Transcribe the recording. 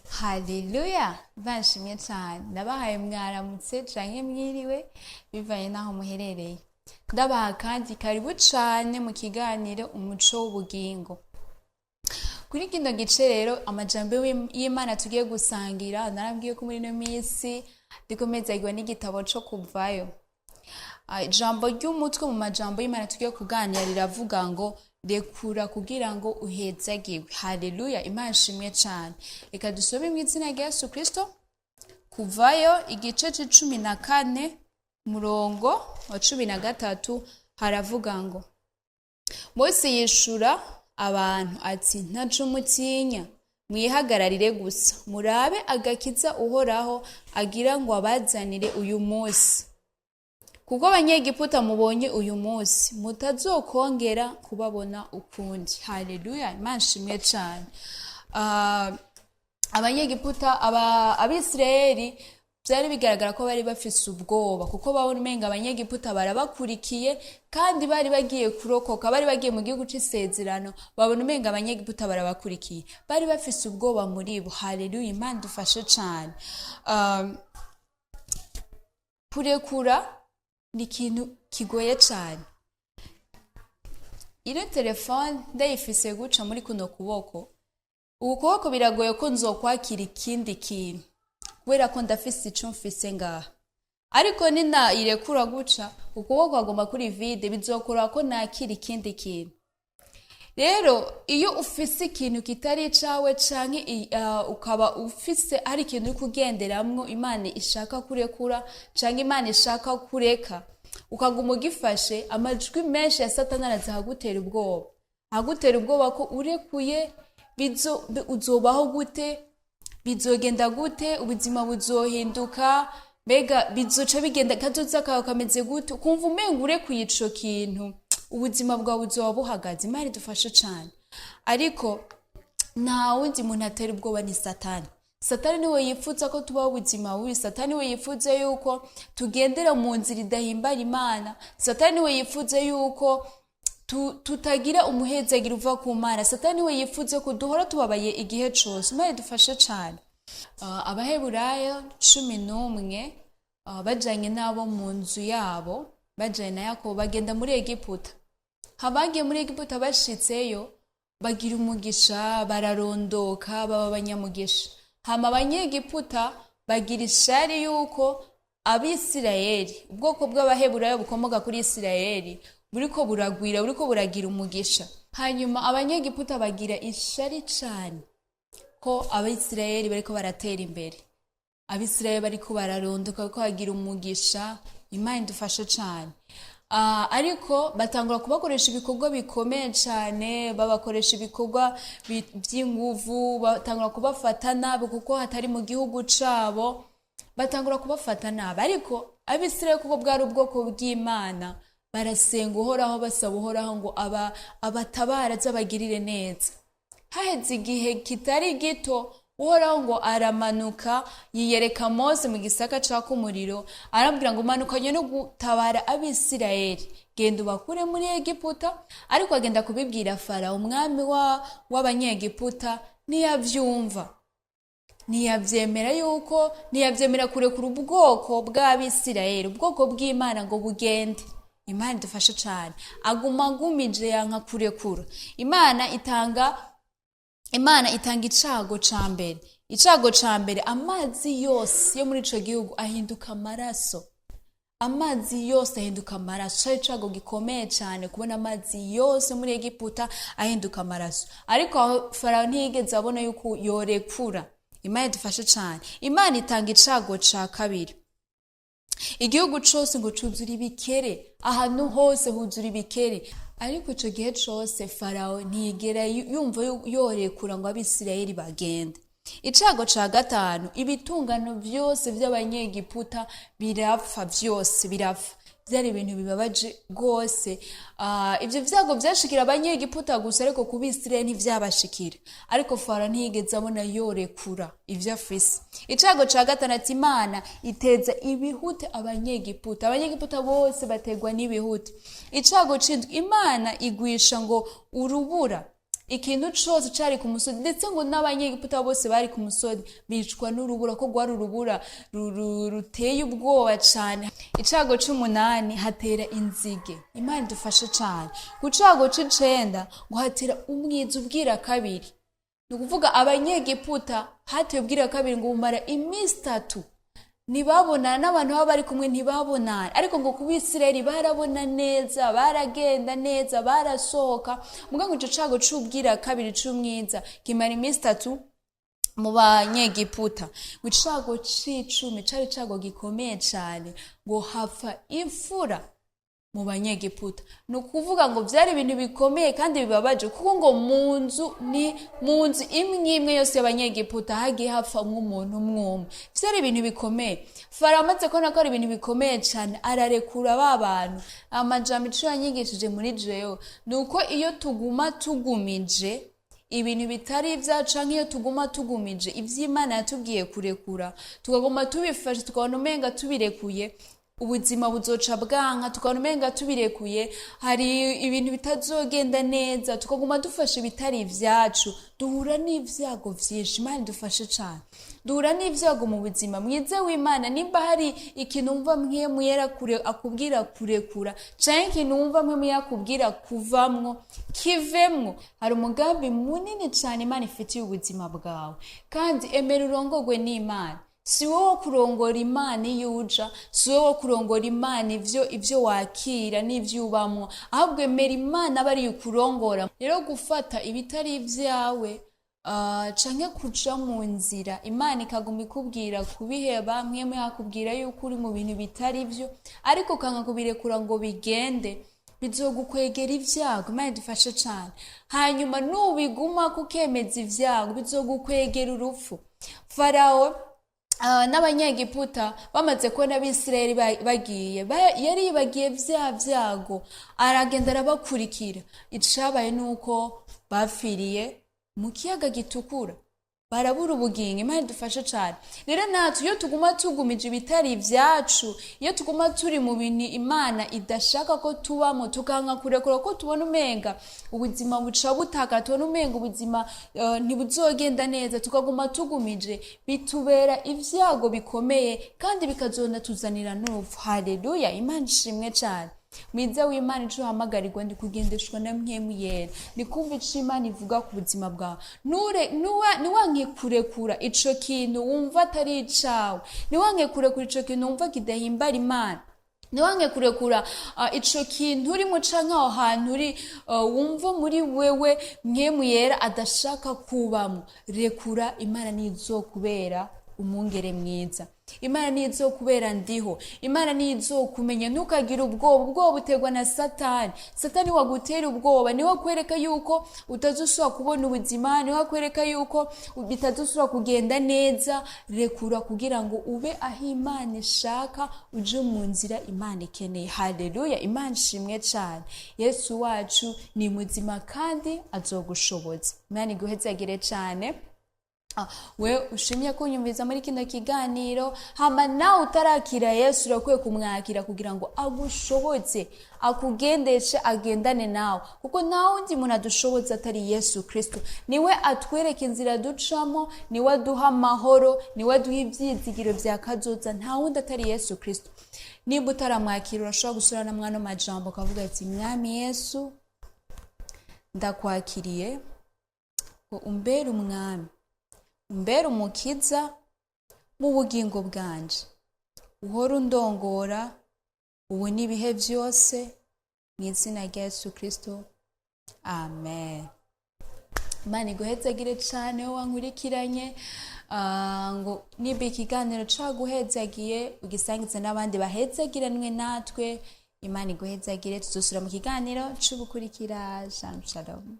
Haleluya, banshimye cyane. Ndabahaye mwaramutse canke mwiriwe bivanye naho muherereye. Ndabaha kandi karibu cyane mu kiganiro Umuco W'ubugingo. Kuri kino gice rero amajambo y'Imana tugiye gusangira, narabwiye ko muri no minsi ndikomezagwa n'igitabo cyo kuvayo. Ijambo ry'umutwe mu majambo y'Imana tugiye kuganira riravuga ngo rekura kugira ngo uhezagirwe. Haleluya, Imana ishimwe cyane. Reka dusome mu izina rya Yesu Kristo. Kuvayo igice c'14 murongo wa 13 haravuga ngo Mose yishura abantu ati ntaco mutinya, mwihagararire gusa murabe agakiza uhoraho agira ngo abazanire uyu munsi, kuko abanyegiputa mubonye uyu munsi mutazokongera kubabona ukundi. Haleluya, Imana ishimwe cyane. Abanyegiputa abisirayeli byari bigaragara ko bari bafise ubwoba, kuko babona umenga abanyegiputa barabakurikiye kandi bari bagiye kurokoka, bari bagiye mu gihugu c'isezerano, babona umenga abanyegiputa barabakurikiye, bari bafise ubwoba muri bo. Haleluya, Imana dufashe cyane. Kurekura ni ikintu kigoye cyane. Ino telefone ndayifise guca muri kuno kuboko, ubu kuboko biragoye ko nzokwakira ikindi kintu kubera ko ndafise ico mfise ngaha, ariko nina irekura guca ukuboko agomba kuri vide, bizokora ko nakira ikindi kintu. Rero iyo ufise ikintu kitari cawe canke ukaba ufise ari ikintu uri kugenderamwo Imana ishaka kurekura canke Imana ishaka kureka, ukaguma ugifashe, amajwi menshi ya Satani araza agutera ubwoba, agutera ubwoba ko urekuye uzobaho gute, bizogenda gute, ubuzima buzohinduka, mbega bizoca bigenda kazoza kawe kameze gute, ukumva umenga urekuye ico kintu ubuzima bwawe buzoba buhagaze. Imana idufashe cyane. Ariko nta wundi muntu atera ubwoba ni Satani. Satani niwe yifuza ko tubaho ubuzima bubi. Satani niwe yifuza yuko tugendera mu nzira idahimbara Imana. Satani niwe yifuza yuko tutagira umuhezagiro uva ku Mana. Satani niwe yifuza ko duhora tubabaye igihe cose. Imana idufashe cyane. Abaheburayo 11 bajanye nabo mu nzu yabo, bajanye na Yakobo bagenda muri Egiputa. Habagiye muri Egiputa bashitseyo bagira umugisha, bararondoka, baba abanyamugisha. Hama abanyegiputa bagira ishari yuko abisirayeli, ubwoko bw'abaheburayo bukomoka kuri Isirayeli, buriko buragwira, buriko buragira umugisha. Hanyuma abanyegiputa bagira ishari cyane ko abisirayeli bariko baratera imbere, abisirayeli bariko bararondoka, ko bagira umugisha. Imana idufashe cyane. Ariko batangura kubakoresha ibikorwa bikomeye cyane, babakoresha ibikorwa by'inguvu, batangura kubafata nabi kuko hatari mu gihugu cabo, batangura kubafata nabi. Ariko abisirayeli kuko bwari ubwoko bw'Imana, barasenga uhoraho, basaba uhoraho ngo abatabara azabagirire neza. Haheze igihe kitari gito, uhoraho ngo aramanuka yiyereka Mose mu gisaka caka umuriro, arabwira ngo manukanye no gutabara abisirayeli, genda ubakure muri Egiputa. Ariko agenda kubibwira Farawo, umwami w'abanyegiputa, ntiyavyumva, ntiyavyemera kurekura ubwoko bw'abisirayeli, ubwoko bw'Imana ngo bugende. Imana idufashe cyane. Agumije yanka kurekura. Imana itanga icago ca mbere. Icago ca mbere, amazi yose yo muri ico gihugu ahinduka amaraso. Amazi yose ahinduka amaraso. Cari icago gikomeye cyane kubona amazi yose muri Egiputa ahinduka amaraso. Ariko Farawo ntiyigeze abona yuko yorekura. Imana idufashe cyane. Imana itanga icago ca kabiri. Igihugu cose ngo cuzura ibikere, ahantu hose huzura ibikere. Ariko ico gihe cose Farawo ntiyigera yumva yorekura ngo abisirayeli bagende. Icago ca gatanu, ibitungano vyose vy'abanyegiputa birapfa, vyose birapfa. byari ibintu bibabaje rwose. Ibyo byago byashikira abanyegiputa gusa, ariko ku Bisirayeli ntivyabashikira. Ariko Farawo ntiyigeze abona yorekura ivyo afise. Icago ca gatandatu, Imana iteza ibihute abanyegiputa. Abanyegiputa bose bategwa n'ibihute. Icago c'indwi, Imana igwisha ngo urubura. Ikintu cyose cyari ku musozi, ndetse ngo n'abanyegiputa bose bari ku musozi bicwa n'urubura, ko rwari urubura ruteye ubwoba cyane. Icago c'umunani, hatera inzige. Imana idufashe cyane. Ku cago c'icenda ngo hatera umwiza ubwira kabiri. Ni ukuvuga abanyegiputa hateye ubwira kabiri ngo bumara iminsi 3 ntibabonana, n'abantu baba bari kumwe ntibabonana. Ariko ngo ku Bisirayeli barabona neza, baragenda neza, barasohoka. Muga ngo ico cago c'ubwira kabiri c'umwiza kimara iminsi 3 mu banyegiputa. Ngo icago c'icumi cari cago gikomeye cyane, ngo hapfa imfura mu banyegiputa. Ni ukuvuga ngo byari ibintu bikomeye kandi bibabaje, kuko ngo mu nzu imwe imwe yose y'abanyegiputa hagiye hapfa nk'umuntu umwe. Byari ibintu bikomeye. Farawo amaze kubona ko ari ibintu bikomeye cyane, ararekura ba bantu. Amajambo ico yanyigishije muri jewe ni uko iyo tuguma tugumije ibintu bitari ibyacu, nk'iyo tuguma tugumije ivy'Imana yatubwiye kurekura, tukaguma tubifashe, tukabona umenga tubirekuye, ubuzima buzoca bwanka, tukabona umenga tubirekuye hari ibintu bitazogenda neza, tukaguma dufashe ibitari ibyacu, duhura n'ivyago vyinshi. Imana idufashe cyane. Duhura n'ivyago mu buzima. Mwize w'Imana, nimba hari ikintu wumva mpwemu yera akubwira kurekura, canke ikintu wumva mpwemu yakubwira kuvamwo, kivemwo. Hari umugambi munini cyane Imana ifitiye ubuzima bwawe, kandi emera urongorwe n'Imana. Si wowe kurongora Imana iyo uja, si wowe kurongora Imana ivyo wakira n'ivyo ubamwo, ahubwo emera Imana aba ari ukurongora. Rero gufata ibitari ibyawe canke kuja mu nzira Imana ikaguma ikubwira kubiheba, mwemwe yakubwira yuko uri mu bintu bitari byo, ariko ukanga kubirekura ngo bigende, bizogukwegera ivyago. Imana idufashe cyane. Hanyuma nubiguma kukemeza ivyago, bizogukwegera urupfu. Farawo n'abanyegiputa bamaze kubona Abisirayeli bagiye, yari bagiye vyago, aragenda arabakurikira. Icabaye nuko bafiriye mu kiyaga gitukura, barabura ubugingo. Imana idufashe cyane. Rero natwe iyo tuguma tugumije ibitari ibyacu, iyo tuguma turi mu bintu Imana idashaka ko tubamo, tukanka kurekura, ko tubona umenga ubuzima buca butaka, tubona umenga ubuzima ntibuzogenda neza, tukaguma tugumije, bitubera ivyago bikomeye, kandi bikazona tuzanira n'urupfu. Haleluya, Imana ishimwe cyane. Mwiza w'Imana, ico hamagarirwa ndi kugendeshwa na mpwemu yera, ni kumva ico Imana ivuga ku buzima bwawe. Niwanke kurekura ico kintu wumva atari icawe, niwanke kurekura ico kintu wumva kidahimbara Imana, niwanke kurekura ico kintu urimo canke aho hantu uri wumva muri wewe mpwemu yera adashaka kubamo. Rekura, Imana nizokubera umwungere mwiza. Imana nizokubera ndiho. Imana nizokumenya. Ntukagira ubwoba butegwa na Satani. Satani wagutera ubwoba, niwe kwereka yuko utazusubira kubona ubuzima, niwe kwereka yuko bitazusubira kugenda neza. Rekura kugira ngo ube aho Imana ishaka, uje mu nzira Imana ikeneye. Haleluya, Imana ishimwe cyane. Yesu wacu ni muzima kandi azogushoboza. Imana iguhezagire cyane. We ushimye kunyumviza muri kino kiganiro, hama nawe utarakira Yesu urakwiye kumwakira kugira ngo agushoboze, akugendeshe, agendane nawe, kuko nta wundi muntu adushoboza atari Yesu Kristo. Niwe atwereka inzira ducamo, niwe aduha amahoro, niwe aduha ivyizigiro vya kazoza, nta wundi atari Yesu Kristo. Nimba utaramwakira urashobora gusura na mwana majambo kavuga ati: Mwami Yesu, ndakwakiriye ngo umbere umwami, umbere umukiza mu bugingo bwanje, uhora undongora ubu n'ibihe byose, mu izina rya Yesu Kristo, amen. Imana iguhezagire cyane wowe wankurikiranye, ngo niba ikiganiro caguhezagiye ugisangize n'abandi bahezagiranwe natwe. Imana iguhezagire, tuzosura mu kiganiro c'ubukurikira. Shalom.